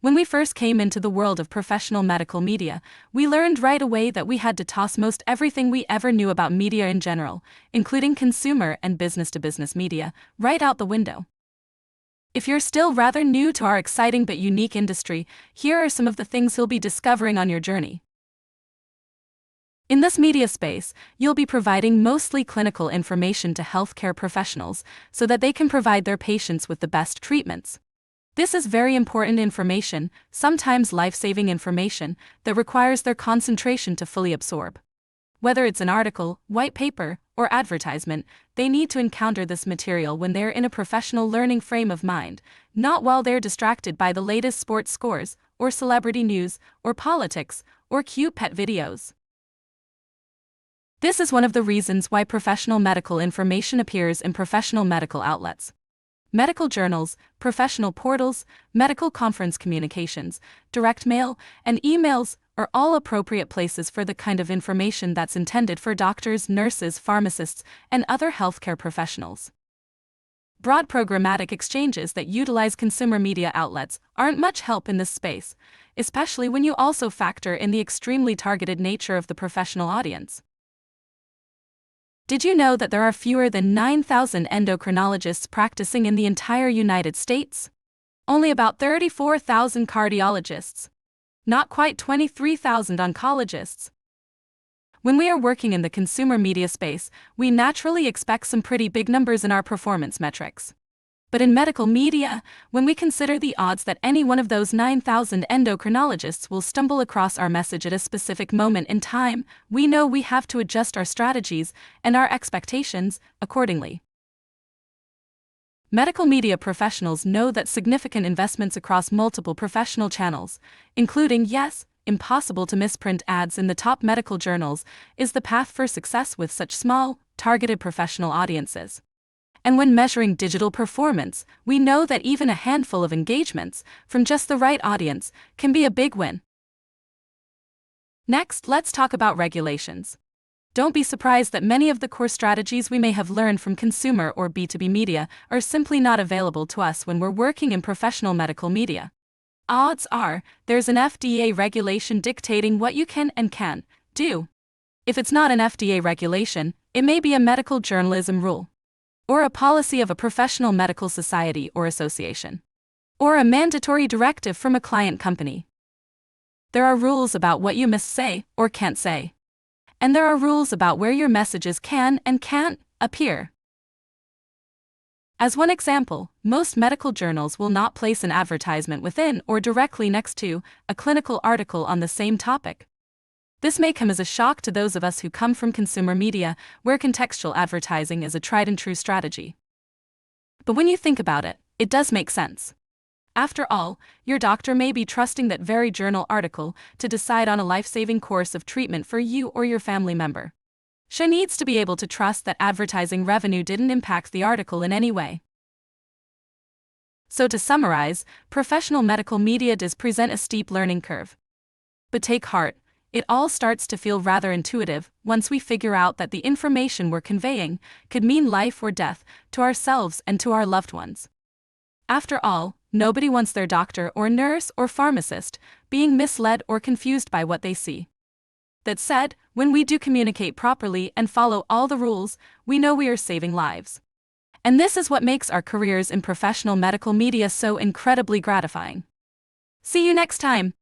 When we first came into the world of professional medical media, we learned right away that we had to toss most everything we ever knew about media in general, including consumer and business-to-business media, right out the window. If you're still rather new to our exciting but unique industry, here are some of the things you'll be discovering on your journey. In this media space, you'll be providing mostly clinical information to healthcare professionals so that they can provide their patients with the best treatments. This is very important information, sometimes life-saving information, that requires their concentration to fully absorb. Whether it's an article, white paper, or advertisement, they need to encounter this material when they're in a professional learning frame of mind, not while they're distracted by the latest sports scores, or celebrity news, or politics, or cute pet videos. This is one of the reasons why professional medical information appears in professional medical outlets. Medical journals, professional portals, medical conference communications, direct mail, and emails are all appropriate places for the kind of information that's intended for doctors, nurses, pharmacists, and other healthcare professionals. Broad programmatic exchanges that utilize consumer media outlets aren't much help in this space, especially when you also factor in the extremely targeted nature of the professional audience. Did you know that there are fewer than 9,000 endocrinologists practicing in the entire United States? Only about 34,000 cardiologists. Not quite 23,000 oncologists. When we are working in the consumer media space, we naturally expect some pretty big numbers in our performance metrics. But in medical media, when we consider the odds that any one of those 9,000 endocrinologists will stumble across our message at a specific moment in time, we know we have to adjust our strategies and our expectations accordingly. Medical media professionals know that significant investments across multiple professional channels, including, yes, impossible to misprint ads in the top medical journals, is the path for success with such small, targeted professional audiences. And when measuring digital performance, we know that even a handful of engagements from just the right audience can be a big win. Next, let's talk about regulations. Don't be surprised that many of the core strategies we may have learned from consumer or B2B media are simply not available to us when we're working in professional medical media. Odds are, there's an FDA regulation dictating what you can and can't do. If it's not an FDA regulation, it may be a medical journalism rule, or a policy of a professional medical society or association, or a mandatory directive from a client company. There are rules about what you must say or can't say. And there are rules about where your messages can and can't appear. As one example, most medical journals will not place an advertisement within or directly next to a clinical article on the same topic. This may come as a shock to those of us who come from consumer media, where contextual advertising is a tried-and-true strategy. But when you think about it, it does make sense. After all, your doctor may be trusting that very journal article to decide on a life-saving course of treatment for you or your family member. She needs to be able to trust that advertising revenue didn't impact the article in any way. So to summarize, professional medical media does present a steep learning curve. But take heart. It all starts to feel rather intuitive once we figure out that the information we're conveying could mean life or death to ourselves and to our loved ones. After all, nobody wants their doctor or nurse or pharmacist being misled or confused by what they see. That said, when we do communicate properly and follow all the rules, we know we are saving lives. And this is what makes our careers in professional medical media so incredibly gratifying. See you next time!